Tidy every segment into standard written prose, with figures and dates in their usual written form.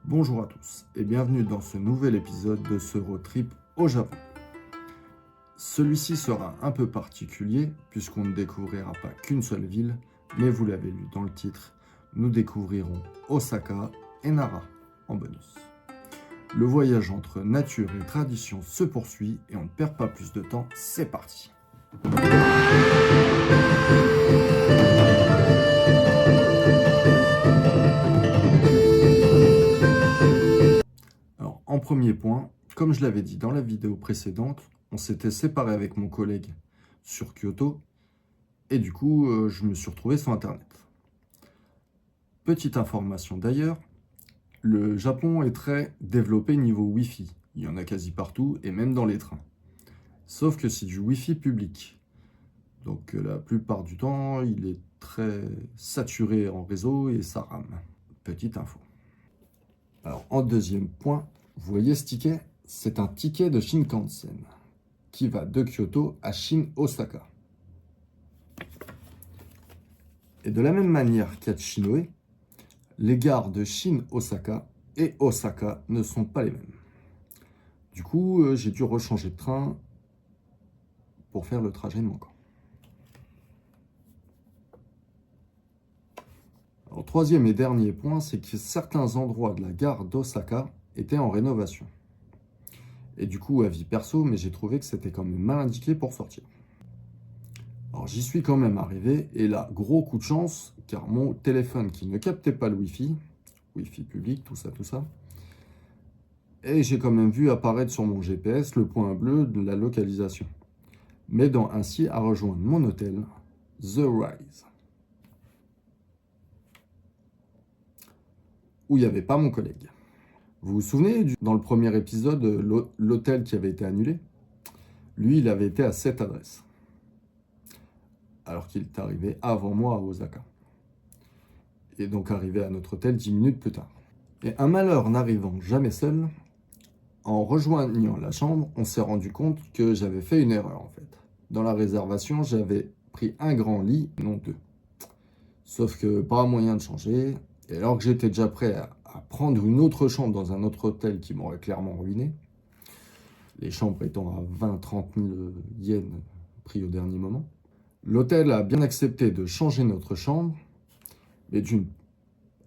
Bonjour à tous et bienvenue dans ce nouvel épisode de ce road trip au Japon. Celui-ci sera un peu particulier puisqu'on ne découvrira pas qu'une seule ville, mais vous l'avez lu dans le titre, nous découvrirons Osaka et Nara en bonus. Le voyage entre nature et tradition se poursuit et on ne perd pas plus de temps, c'est parti. Alors, en premier point, comme je l'avais dit dans la vidéo précédente, on s'était séparé avec mon collègue sur Kyoto et du coup, je me suis retrouvé sur Internet. Petite information d'ailleurs, le Japon est très développé niveau Wi-Fi. Il y en a quasi partout et même dans les trains. Sauf que c'est du Wi-Fi public. Donc la plupart du temps, il est très saturé en réseau et ça rame. Petite info. Alors en deuxième point, vous voyez ce ticket? C'est un ticket de Shinkansen qui va de Kyoto à Shin-Osaka. Et de la même manière qu'à Chinoe, les gares de Shin-Osaka et Osaka ne sont pas les mêmes. Du coup, j'ai dû rechanger de train pour faire le trajet manquant. Alors, troisième et dernier point, c'est que certains endroits de la gare d'Osaka étaient en rénovation. Et du coup, avis perso, mais j'ai trouvé que c'était quand même mal indiqué pour sortir. Alors j'y suis quand même arrivé, et là, gros coup de chance, car mon téléphone qui ne captait pas le Wi-Fi public, tout ça, et j'ai quand même vu apparaître sur mon GPS le point bleu de la localisation, m'aidant ainsi à rejoindre mon hôtel, The Rise, où il n'y avait pas mon collègue. Vous vous souvenez, dans le premier épisode, l'hôtel qui avait été annulé? Lui, il avait été à cette adresse, alors qu'il est arrivé avant moi à Osaka. Et donc arrivé à notre hôtel 10 minutes plus tard. Et un malheur n'arrivant jamais seul, en rejoignant la chambre, on s'est rendu compte que j'avais fait une erreur en fait. Dans la réservation, j'avais pris un grand lit, non deux. Sauf que pas moyen de changer, et alors que j'étais déjà prêt à prendre une autre chambre dans un autre hôtel qui m'aurait clairement ruiné, les chambres étant à 20-30 000 yens pris au dernier moment, l'hôtel a bien accepté de changer notre chambre, mais d'une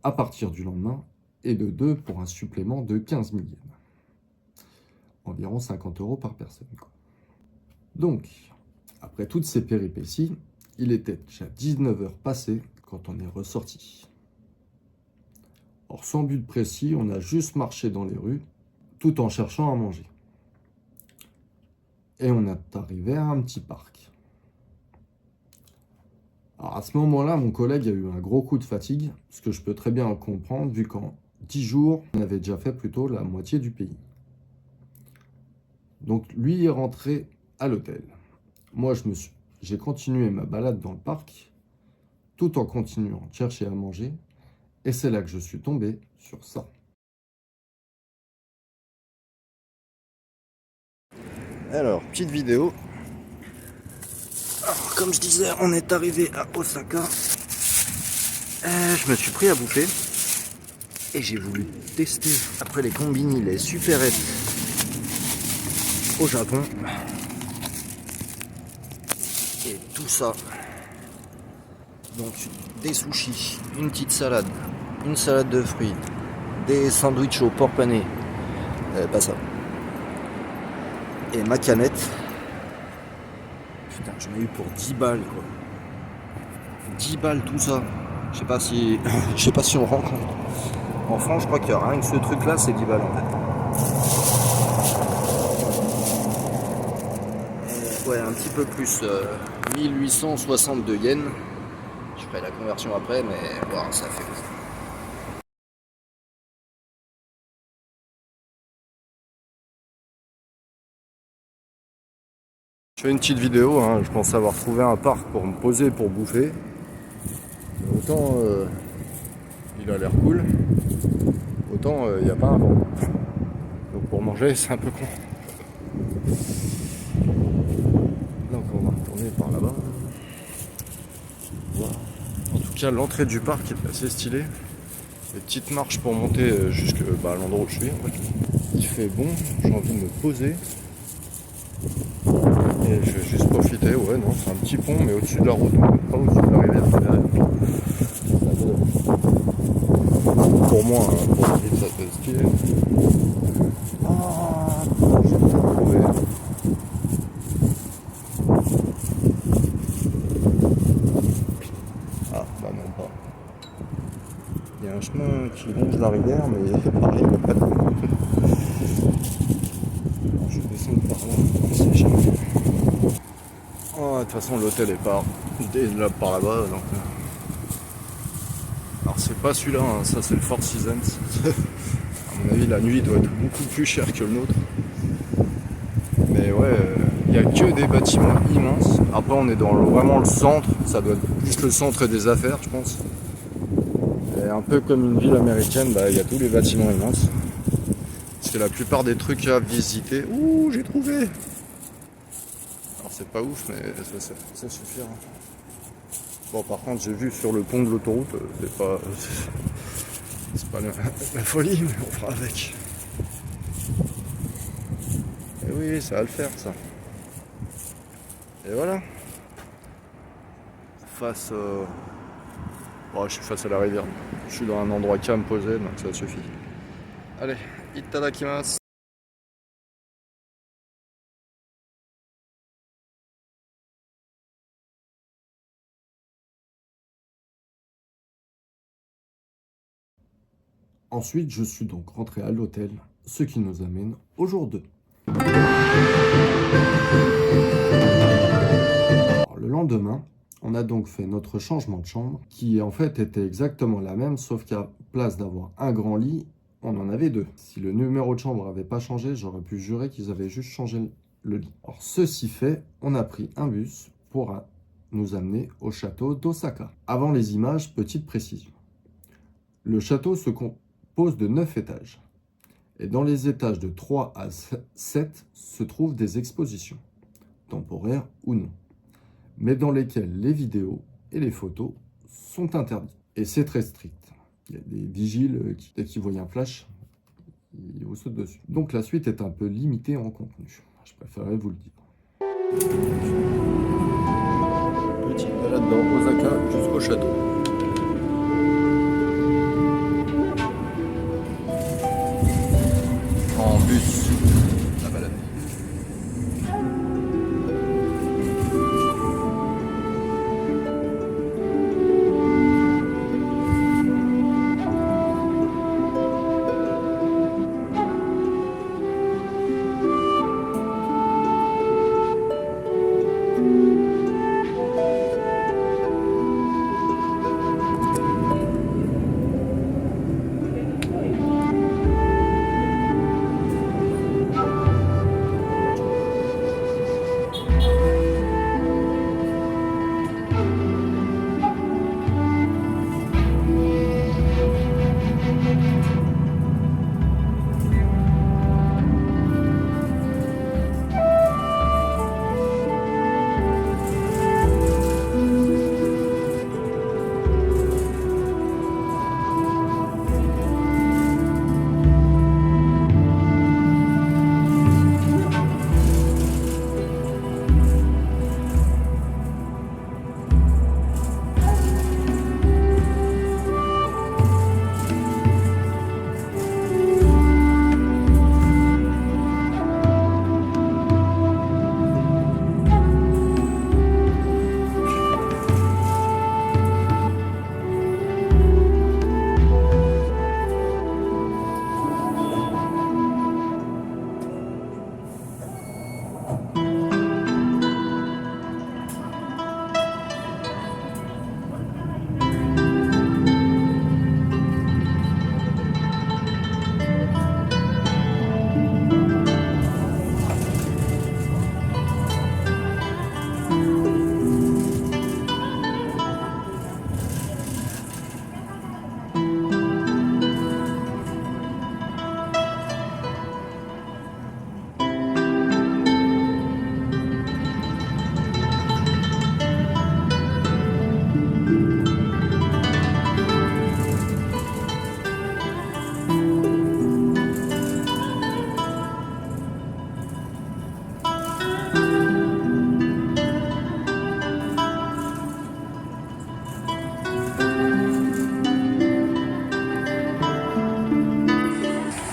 à partir du lendemain, et de deux pour un supplément de 15 000 yens. Environ 50 € par personne, quoi. Donc, après toutes ces péripéties, il était déjà 19 h passées quand on est ressorti. Or, sans but précis, on a juste marché dans les rues, tout en cherchant à manger. Et on est arrivé à un petit parc. Alors, à ce moment-là, mon collègue a eu un gros coup de fatigue, ce que je peux très bien comprendre, vu qu'en 10 jours, on avait déjà fait plutôt la moitié du pays. Donc, lui est rentré à l'hôtel. Moi, j'ai continué ma balade dans le parc, tout en continuant de chercher à manger, et c'est là que je suis tombé sur ça. Alors, petite vidéo. Alors, comme je disais, on est arrivé à Osaka. Je me suis pris à bouffer. Et j'ai voulu tester, après les combini, les supérettes au Japon. Et tout ça. Donc, des sushis, une petite salade, une salade de fruits, des sandwichs au porc pané. Pas ça. Et ma canette. Putain, j'en ai eu pour 10 balles, quoi. 10 balles, tout ça. Je sais pas si on rend compte. En France, je crois qu'il y a rien que ce truc-là, c'est 10 balles, en fait. Ouais, un petit peu plus. 1862 yens. Je ferai la conversion après, mais wow, ça fait... Je fais une petite vidéo, hein. Je pense avoir trouvé un parc pour me poser pour bouffer. Autant il a l'air cool, autant il n'y a pas un vent. Donc pour manger, c'est un peu con. Donc on va retourner par là-bas. Wow. En tout cas, l'entrée du parc est assez stylée. Des petites marches pour monter jusqu'à l'endroit où je suis. En fait. Il fait bon, j'ai envie de me poser. Et je vais juste profiter. Ouais, non, c'est un petit pont, mais au-dessus de la route, pas au-dessus de la rivière. Pour moi, hein, pour la ville, ça peut être stylé. Ah, j'ai tout trouvé. Ah, bah non, pas. Il y a un chemin qui longe la rivière, mais pareil, il n'y a pas de. Je vais descendre par là, on sait jamais. Oh, de toute façon, l'hôtel est là par là-bas. Donc, alors, c'est pas celui-là, hein, ça c'est le Four Seasons. À mon avis, la nuit doit être beaucoup plus chère que le nôtre. Mais ouais, il n'y a que des bâtiments immenses. Après, on est dans vraiment le centre. Ça doit être plus le centre des affaires, je pense. Et un peu comme une ville américaine, il y a tous les bâtiments immenses. Parce que la plupart des trucs à visiter. Ouh, j'ai trouvé! Alors, c'est pas ouf, mais ça suffira. Bon, par contre, j'ai vu sur le pont de l'autoroute, c'est pas la folie, mais on fera avec. Et oui, ça va le faire, ça. Et voilà. Je suis face à la rivière. Je suis dans un endroit calme posé, donc ça suffit. Allez, itadakimasu. Ensuite, je suis donc rentré à l'hôtel, ce qui nous amène au jour 2. Alors, le lendemain, on a donc fait notre changement de chambre, qui en fait était exactement la même, sauf qu'à place d'avoir un grand lit, on en avait deux. Si le numéro de chambre n'avait pas changé, j'aurais pu jurer qu'ils avaient juste changé le lit. Alors, ceci fait, on a pris un bus pour nous amener au château d'Osaka. Avant les images, petite précision. Le château se compose de 9 étages. Et dans les étages de 3 à 7 se trouvent des expositions, temporaires ou non, mais dans lesquelles les vidéos et les photos sont interdites. Et c'est très strict. Il y a des vigiles qui, dès qu'ils voient un flash, ils vous sautent dessus. Donc la suite est un peu limitée en contenu. Je préférerais vous le dire. Petite balade dans Osaka jusqu'au château. En bus, la balade.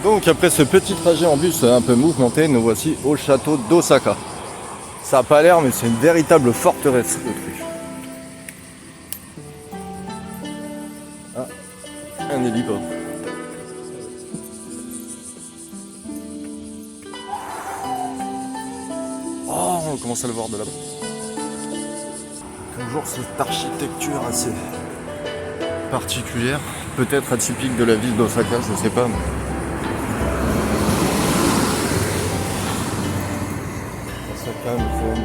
Donc après ce petit trajet en bus un peu mouvementé, nous voici au château d'Osaka. Ça n'a pas l'air mais c'est une véritable forteresse le truc. Ah, un héliport. Oh, on commence à le voir de là-bas. Toujours cette architecture assez particulière, peut-être atypique de la ville d'Osaka, je sais pas. Mais... Osaka Museum.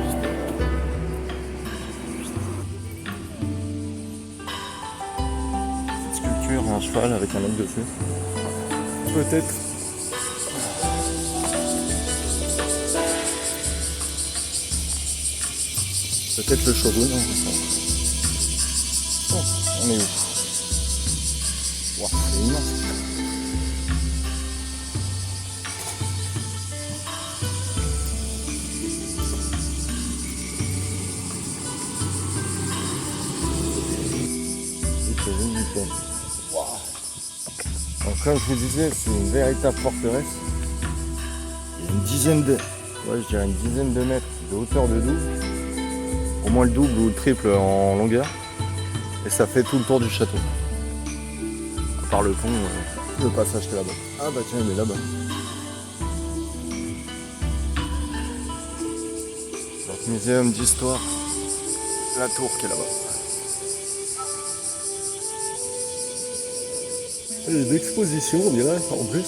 Cette sculpture, un cheval avec un mec dessus. Peut-être. Peut-être le shogun. Oh, on est où? Wow, c'est immense. Wow. Donc, comme je vous disais, c'est une véritable forteresse. Il y a une dizaine de, ouais, je dirais une dizaine de mètres de hauteur de double. Au moins le double ou le triple en longueur. Et ça fait tout le tour du château. À part le pont, le passage qui est là-bas. Ah bah tiens, il est là-bas. Donc muséum d'histoire. La tour qui est là-bas. Il y a une exposition, on dirait, en plus.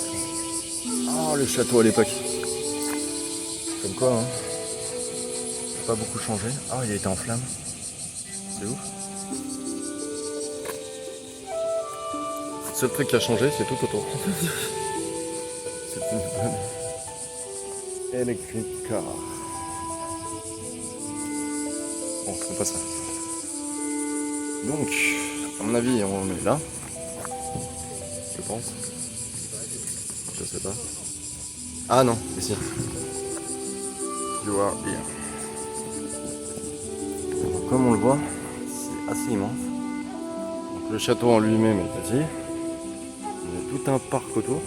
Ah, le château à l'époque. Comme quoi, hein. Pas beaucoup changé. Ah, il a été en flammes. C'est ouf. Le seul truc qui a changé, c'est tout autour. C'est une bonne electric car. Bon, c'est pas ça. Donc, à mon avis, on est là. Je pense. Je sais pas. Ah non, ici. You are here. Donc, comme on le voit, c'est assez immense. Donc, le château en lui-même est petit. Il y a tout un parc autour.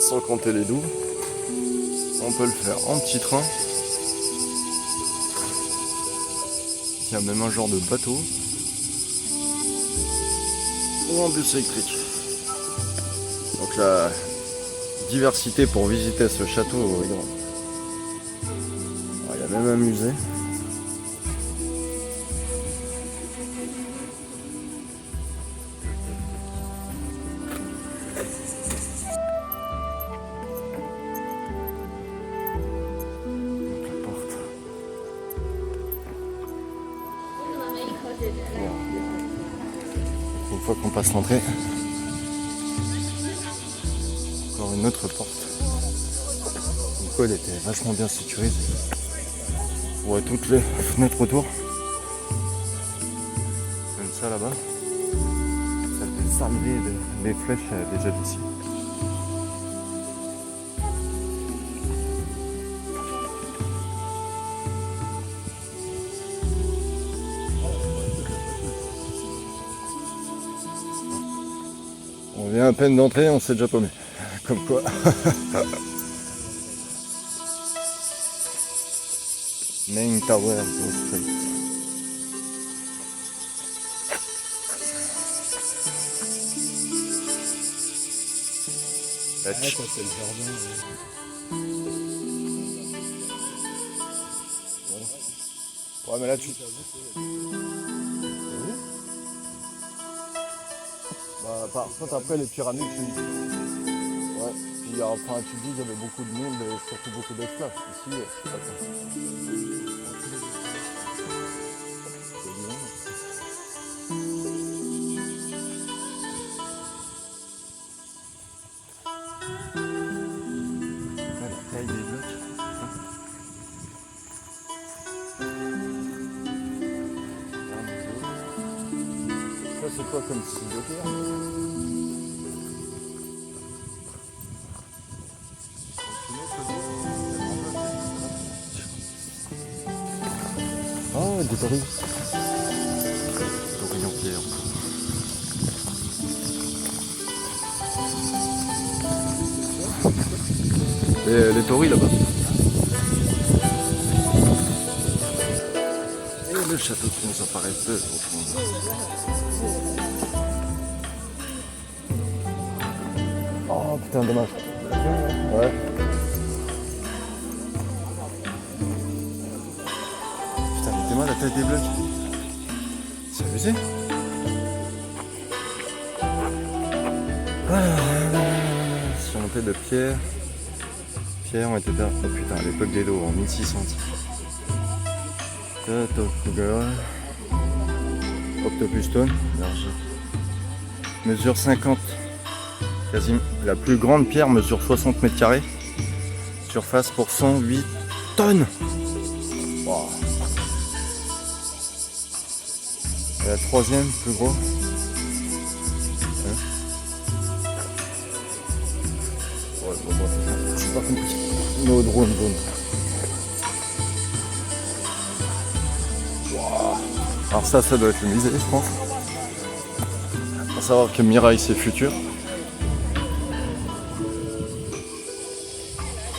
Sans compter les douves. On peut le faire en petit train. Il y a même un genre de bateau. Ou en bus électrique. Donc la diversité pour visiter ce château est grande. Il y a même un musée. Une fois qu'on passe l'entrée, encore une autre porte. Donc elle était vachement bien sécurisée. On voit toutes les fenêtres autour. Comme ça là-bas. Ça fait s'enlever des flèches déjà d'ici. On vient à peine d'entrer, on s'est déjà paumé. Comme quoi. Main Tower Wall Street. Ah, ça c'est le jardin. Ouais, mais là tu. Bah, par contre, après les pyramides, tu. Ouais, puis enfin, tu dis qu'il y avait beaucoup de monde et surtout beaucoup d'esclaves. Ici, c'est pas ça. C'est bien. La taille des blocs. Ça, c'est quoi comme style de pierre? Oh, des tories. Tories en pierre. Les tories là-bas. Et le château qui nous apparaît au fond. Oh putain, dommage. Ouais. Putain, mais t'es mal la tête des blocs. C'est abusé. Surmonté de pierre. Pierre ont été là. Oh putain, à l'époque des dos en 1600. Octopus stone. Mesure 50. Quasi. La plus grande pierre mesure 60 mètres carrés. Surface pour 108 tonnes. Wow. Et la troisième plus gros. Ouais, bon, c'est pas compliqué. No drone zone. Wow. Alors ça doit être le musée, je pense. Faut savoir que Mirail c'est futur.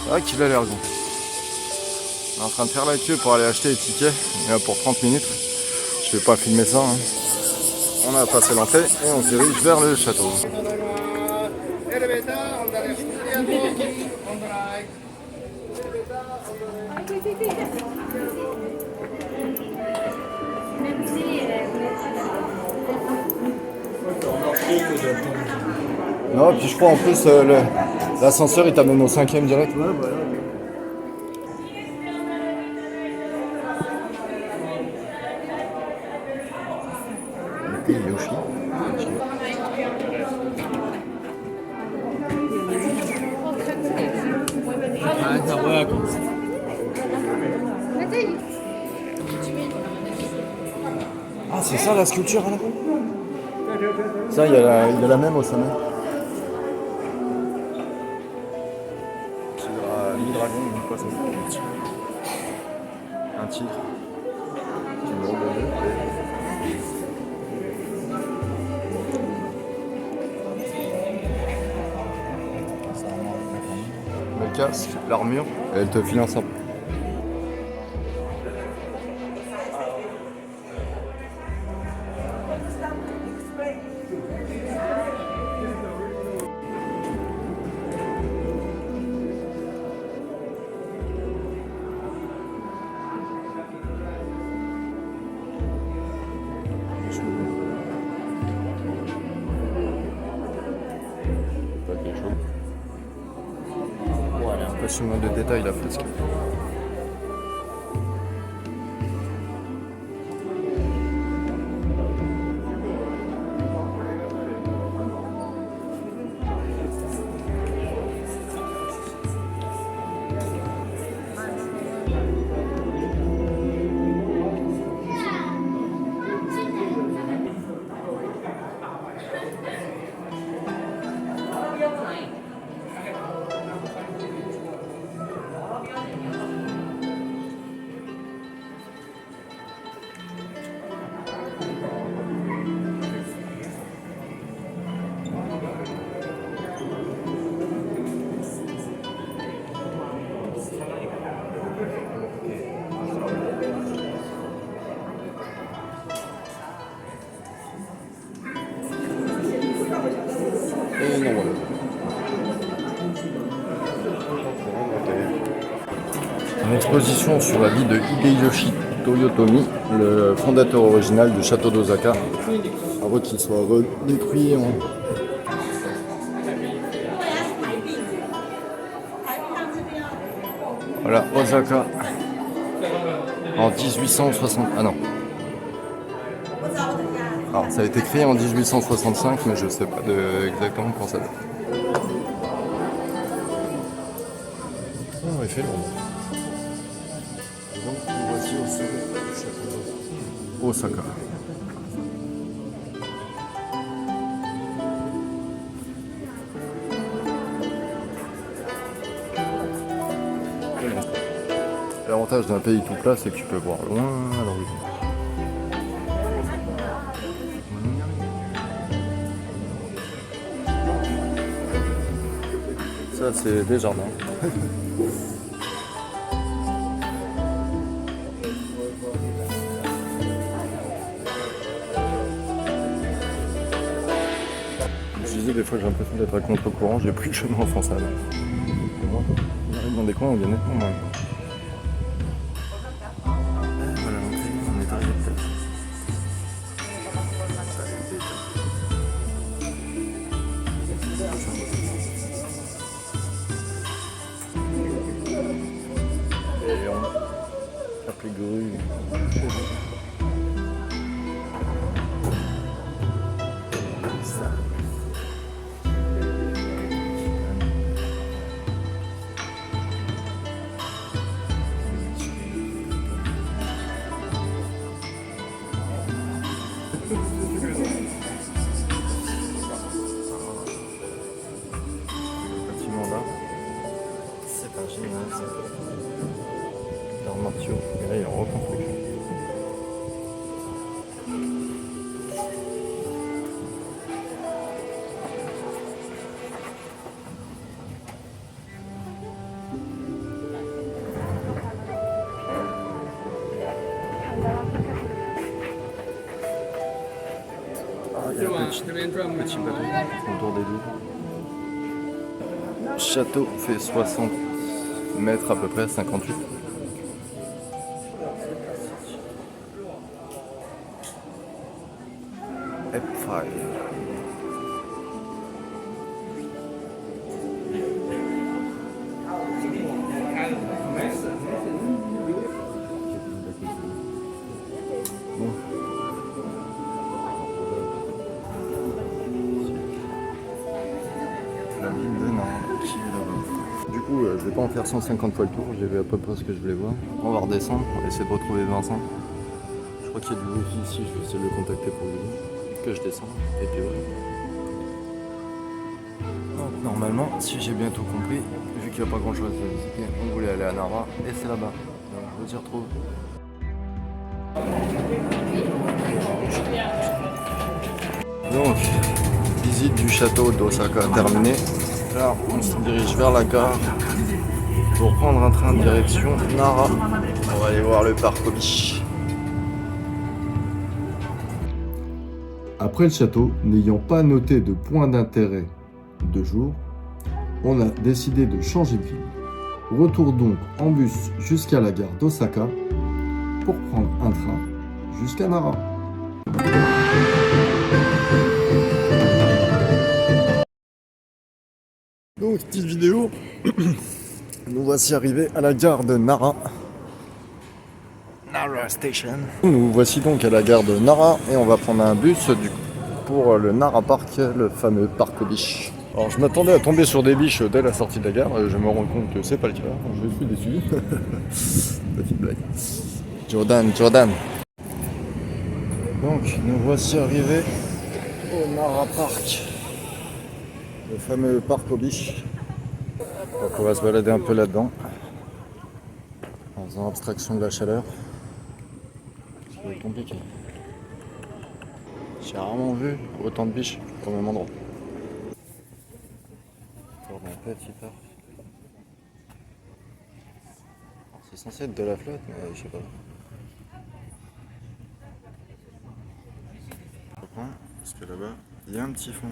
C'est vrai qu'il a l'air bon. On est en train de faire la queue pour aller acheter les tickets. Et là, pour 30 minutes. Je vais pas filmer ça. Hein. On a passé l'entrée et on se dirige vers le château. Non, puis je crois en plus l'ascenseur il t'amène au 5e direct. Ouais, voilà. Yoshi. Ah, c'est ça la sculpture là. Ça, il y a la même au sommet. Mi-dragon, mi-poisson. Un tigre. Le casque, l'armure, et elle te file un sabre. Voilà, impressionnant de détail la fresque. Une exposition sur la vie de Hideyoshi Toyotomi, le fondateur original du château d'Osaka, avant qu'il soit détruit en... Voilà, Osaka, en 1860... Ah non. Alors, ça a été créé en 1865, mais je sais pas exactement quand ça date. Oh, il fait long. Donc, nous voici au sud du château d'Osaka. L'avantage d'un pays tout plat, c'est que tu peux voir loin à l'horizon. Ça, c'est des jardins. Je disais des fois j'ai l'impression d'être à contre-courant, j'ai plus de chemin en France. On arrive dans des coins où il y a nettement moins. Voilà, donc on est arrivé peut-être. Et on tape les grues. Ça. Le bâtiment là, c'est un gymnase d'arts martiaux. Et là, il est en reconstruction. Ah, il y a un petit bateau autour des douves. Le château fait 60 mètres à peu près, 58. F5. Bon. La ville de Nara qui est là-bas. Du coup, je vais pas en faire 150 fois le tour, j'ai vu à peu près ce que je voulais voir. On va redescendre, on va essayer de retrouver Vincent. Je crois qu'il y a du wifi ici, je vais essayer de le contacter pour lui dire que je descends. Et puis voilà. Donc normalement, si j'ai bien tout compris, vu qu'il n'y a pas grand chose à visiter, on voulait aller à Nara et c'est là-bas. Donc je vous y retrouve. Donc, visite du château d'Osaka terminée. Là, on se dirige vers la gare pour prendre un train de direction Nara. On va aller voir le parc Obishi. Après le château, n'ayant pas noté de point d'intérêt de jour, on a décidé de changer de ville. Retour donc en bus jusqu'à la gare d'Osaka pour prendre un train jusqu'à Nara. Donc, petite vidéo. Nous voici arrivés à la gare de Nara. Nara Station. Nous voici donc à la gare de Nara et on va prendre un bus pour le Nara Park, le fameux parc aux biches. Alors je m'attendais à tomber sur des biches dès la sortie de la gare, je me rends compte que c'est pas le cas, je suis déçu. Petite blague. Jordan. Donc nous voici arrivés au Nara Park, le fameux parc aux biches. Donc on va se balader un peu là-dedans, en faisant abstraction de la chaleur. Ça va être compliqué. J'ai rarement vu autant de biches au même endroit. Autour d'un petit parc. C'est censé être de la flotte, mais je sais pas. Je reprends, parce que là-bas, il y a un petit fond.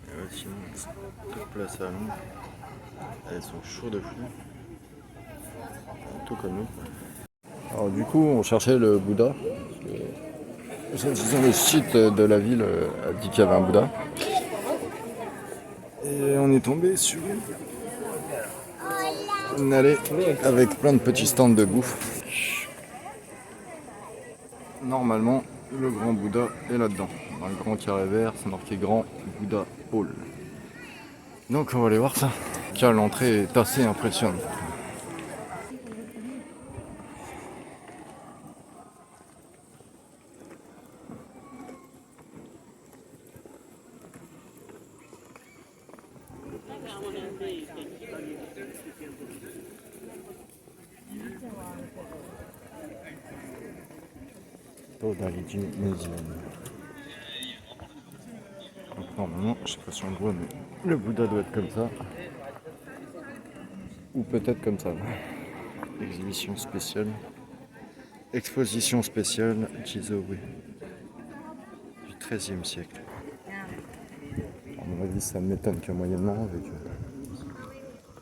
Et ouais, sinon, toute place à l'ombre. Elles sont chaudes de fou. Tout comme nous. Alors du coup, on cherchait le Bouddha. Le site de la ville a dit qu'il y avait un Bouddha. Et on est tombé sur une allée avec plein de petits stands de bouffe. Normalement, le grand Bouddha est là-dedans. Dans le grand carré vert, c'est marqué Grand Bouddha Hall. Donc on va aller voir ça. Car l'entrée est assez impressionnante. Dans les Donc normalement, je sais pas si on le voit, mais Le Bouddha doit être comme ça. Ou peut-être comme ça. Exhibition spéciale. Exposition spéciale Jizowe du XIIIe siècle. À mon avis, ça m'étonne que moyennement, avec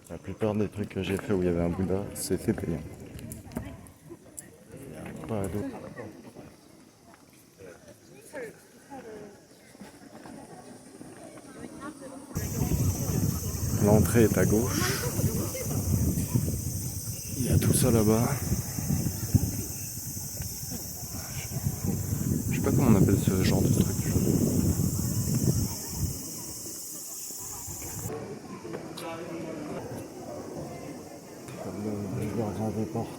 la plupart des trucs que j'ai fait où il y avait un Bouddha, c'était payant. Il n'y a pas d'autre. L'entrée est à gauche. Il y a tout ça là-bas. Je sais pas comment on appelle ce genre de structure. Les gardiens des portes.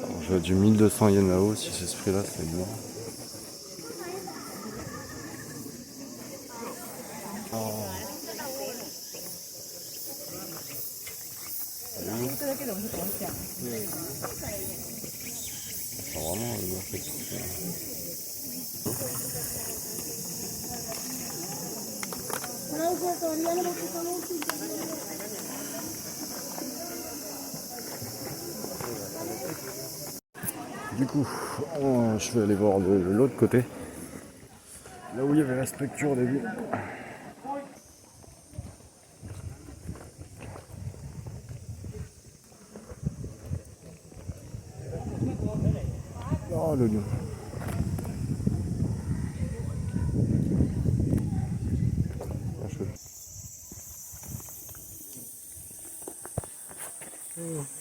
Alors, je vois du 1200 yens là-haut, si c'est ce prix-là, c'est lourd. Vraiment, il m'a fait Du coup, je vais aller voir de l'autre côté, là où il y avait la structure au début. Oh le lion. Ah, chouette.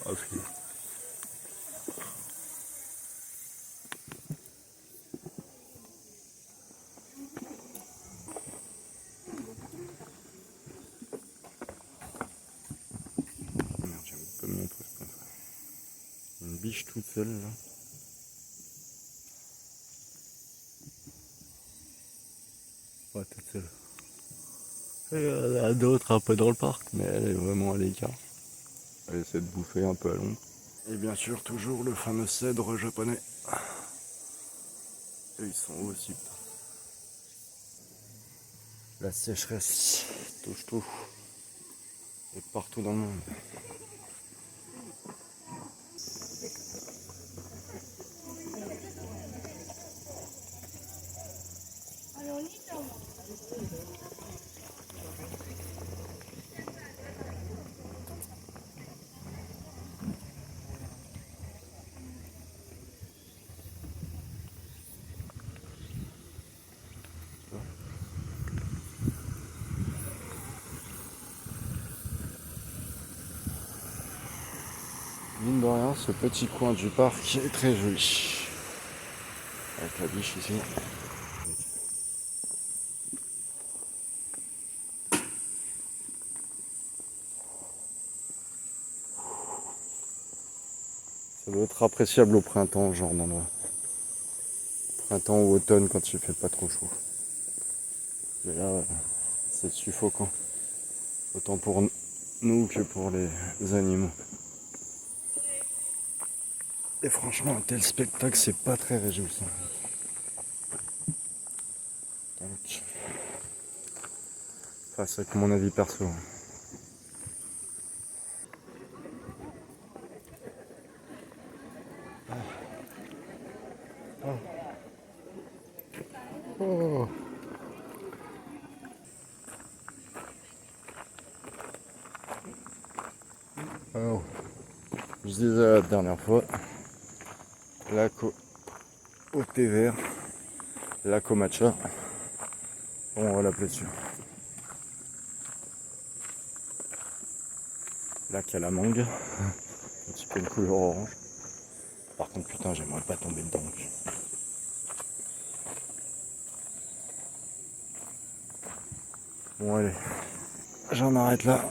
Ah, puis. Merde, j'ai pas me montrer ce qu'on fait. Une biche toute seule là. Pas toute seule. Et il y en a d'autres un peu dans le parc, mais elle est vraiment à l'écart. Elle essaie de bouffer un peu à l'ombre. Et bien sûr, toujours le fameux cèdre japonais. Et ils sont hauts aussi. La sécheresse touche tout. Et partout dans le monde. Mine de rien, ce petit coin du parc est très joli. Avec la biche ici. Ça doit être appréciable au printemps, genre d'endroit. Printemps ou automne quand il fait pas trop chaud. Mais là, c'est suffocant. Autant pour nous que pour les animaux. Et franchement, un tel spectacle, c'est pas très réjouissant. Donc, enfin, c'est que mon avis perso. Oh. Alors, je disais la dernière fois, lac au thé vert, lac au matcha, on va l'appeler dessus. Lac à la mangue, un petit peu une couleur orange. Par contre, putain, j'aimerais pas tomber dedans. Bon, allez, j'en arrête là.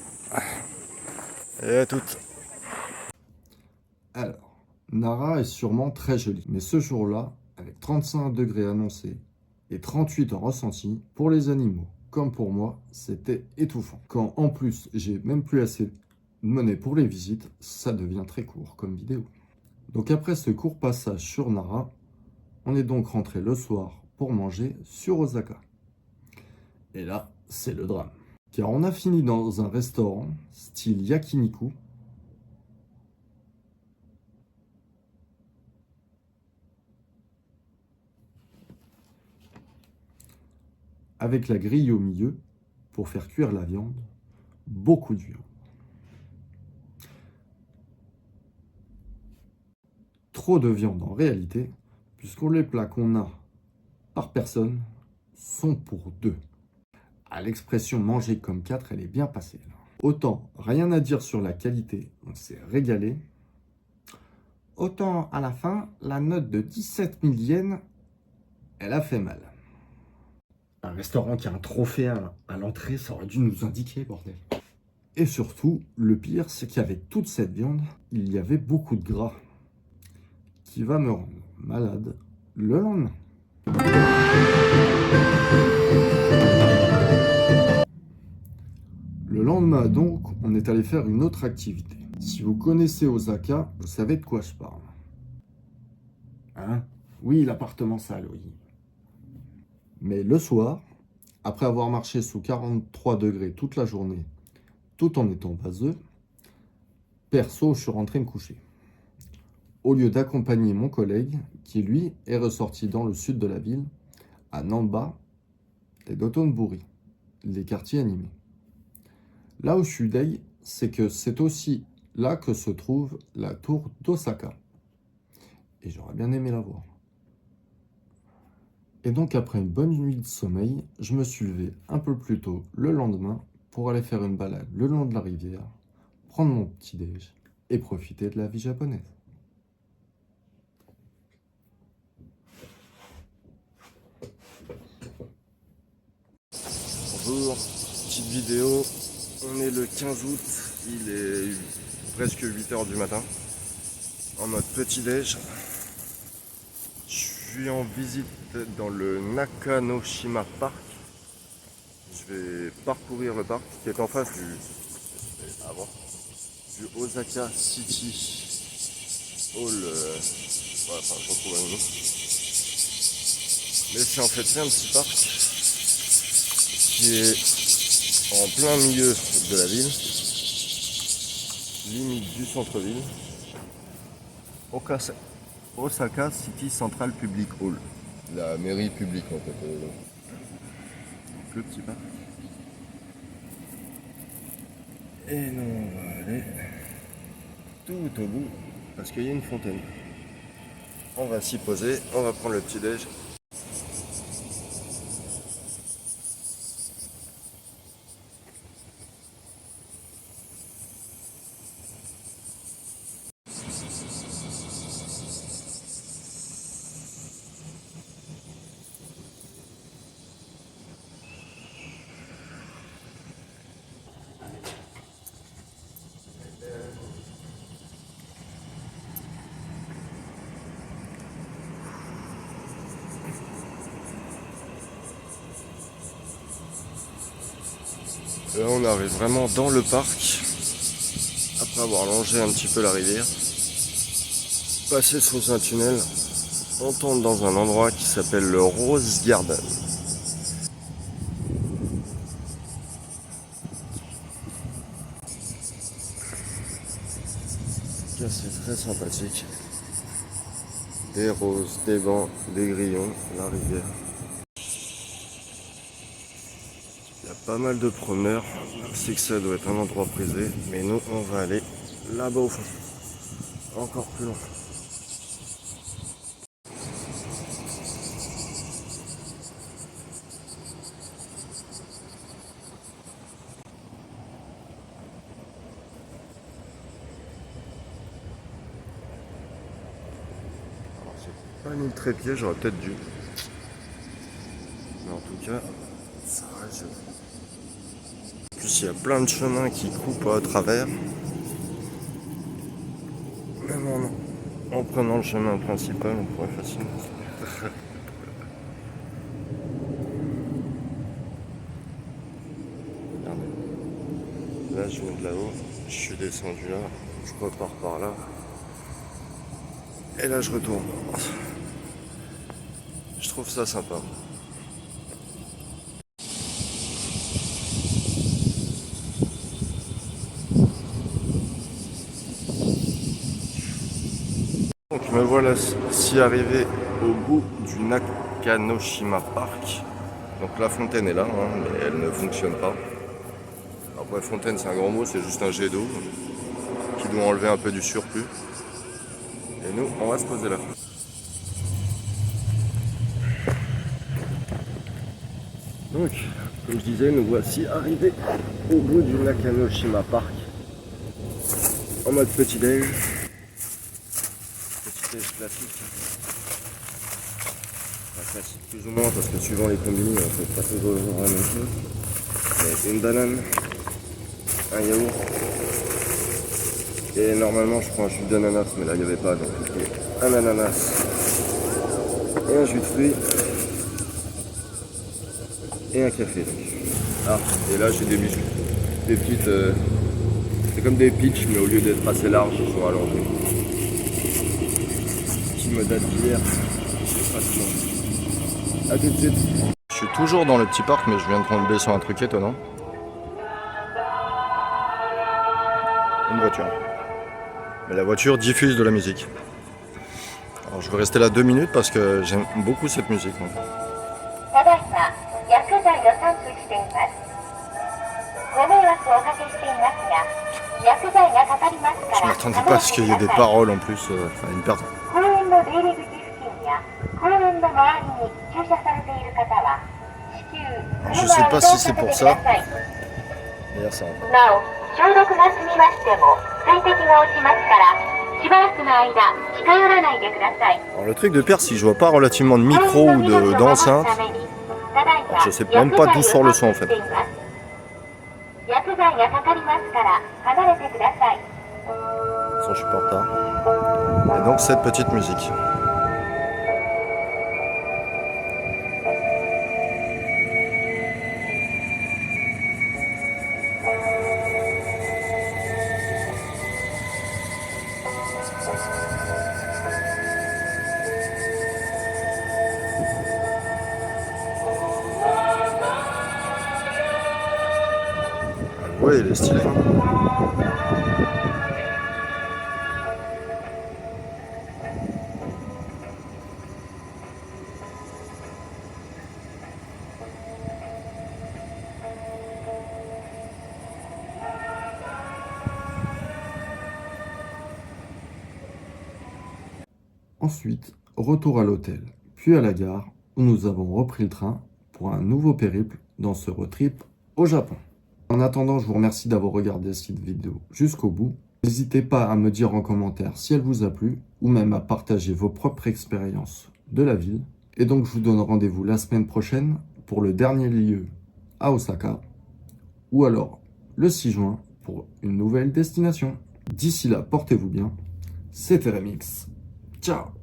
Et à toutes. Alors, Nara est sûrement très jolie, mais ce jour-là, avec 35 degrés annoncés et 38 en ressenti, pour les animaux comme pour moi, c'était étouffant. Quand en plus j'ai même plus assez de monnaie pour les visites, ça devient très court comme vidéo. Donc après ce court passage sur Nara, on est donc rentré le soir pour manger sur Osaka. Et là, c'est le drame. Car on a fini dans un restaurant style yakiniku, avec la grille au milieu pour faire cuire la viande, beaucoup de viande. Trop de viande en réalité, puisque les plats qu'on a par personne sont pour deux. À l'expression manger comme 4, elle est bien passée. Là. Autant rien à dire sur la qualité, on s'est régalé. Autant à la fin, la note de 17 000 yens, elle a fait mal. Un restaurant qui a un trophée à l'entrée, ça aurait dû nous indiquer, bordel. Et surtout, le pire, c'est qu'avec toute cette viande, il y avait beaucoup de gras qui va me rendre malade le lendemain. Le lendemain, donc, on est allé faire une autre activité. Si vous connaissez Osaka, vous savez de quoi je parle. Hein? Oui, l'appartement sale, oui. Mais le soir, après avoir marché sous 43 degrés toute la journée, tout en étant vaseux, perso, je suis rentré me coucher. Au lieu d'accompagner mon collègue, qui lui est ressorti dans le sud de la ville, à Namba et Dotonbori, les quartiers animés. Là où je suis deg, c'est que c'est aussi là que se trouve la tour d'Osaka. Et j'aurais bien aimé la voir. Et donc après une bonne nuit de sommeil, je me suis levé un peu plus tôt le lendemain pour aller faire une balade le long de la rivière, prendre mon petit déj et profiter de la vie japonaise. Bonjour, petite vidéo. On est le 15 août, il est presque 8 h du matin. En mode petit déj. Je suis en visite dans le Nakanoshima Park. Je vais parcourir le parc qui est en face du Osaka City Hall. Enfin, je retrouve un nom. Mais c'est un petit parc qui est en plein milieu de la ville, limite du centre-ville. Osaka City Central Public Hall. La mairie publique en fait. Le petit parc. Et nous on va aller tout au bout parce qu'il y a une fontaine. On va s'y poser, on va prendre le petit déj. Là on arrive vraiment dans le parc, après avoir longé un petit peu la rivière, passé sous un tunnel, on tombe dans un endroit qui s'appelle le Rose Garden. C'est très sympathique. Des roses, des bancs, des grillons, la rivière. Il y a pas mal de promeneurs, c'est que ça doit être un endroit prisé, mais nous on va aller là-bas au fond, encore plus loin. Alors j'ai pas mis le trépied, j'aurais peut-être dû. Mais en tout cas, ça reste joli. En plus il y a plein de chemins qui coupent à travers. Même en prenant le chemin principal, on pourrait facilement. Regardez. Là, je viens de là-haut, je suis descendu là, je repars par là. Et là, je retourne. Je trouve ça sympa. Donc me voilà si arrivé au bout du Nakanoshima Park. Donc la fontaine est là, hein, mais elle ne fonctionne pas. Après fontaine c'est un grand mot, c'est juste un jet d'eau qui doit enlever un peu du surplus. Et nous on va se poser là. Donc comme je disais, nous voici arrivés au bout du Nakanoshima Park. En mode petit déj. Classique. Enfin, classique plus ou moins parce que suivant les combini on peut pas toujours avoir la même chose. Mais une banane, un yaourt et normalement je prends un jus d'ananas mais là il n'y avait pas donc un ananas et un jus de fruits et un café. Ah et là j'ai des biscuits, des petites c'est comme des pitchs mais au lieu d'être assez larges ils sont allongés. Date d'hier. A tout de suite. Je suis toujours dans le petit parc, mais je viens de tomber sur un truc étonnant. Une voiture. Mais la voiture diffuse de la musique. Alors je vais rester là 2 minutes parce que j'aime beaucoup cette musique. Donc. Je m'attendais pas à ce qu'il y ait des paroles en plus. Une perte. Je sais pas si c'est pour ça. D'ailleurs, ça. Alors le truc de Perse, si je vois pas relativement de micro ou d'enceinte, je sais même pas d'où sort le son en fait. De toute façon, je suis pas en retard. Et donc cette petite musique. Ouais, il est stylé. Ensuite, retour à l'hôtel, puis à la gare, où nous avons repris le train pour un nouveau périple dans ce road trip au Japon. En attendant, je vous remercie d'avoir regardé cette vidéo jusqu'au bout. N'hésitez pas à me dire en commentaire si elle vous a plu, ou même à partager vos propres expériences de la ville. Et donc, je vous donne rendez-vous la semaine prochaine pour le dernier lieu à Osaka, ou alors le 6 juin pour une nouvelle destination. D'ici là, portez-vous bien. C'était Remix. Ciao!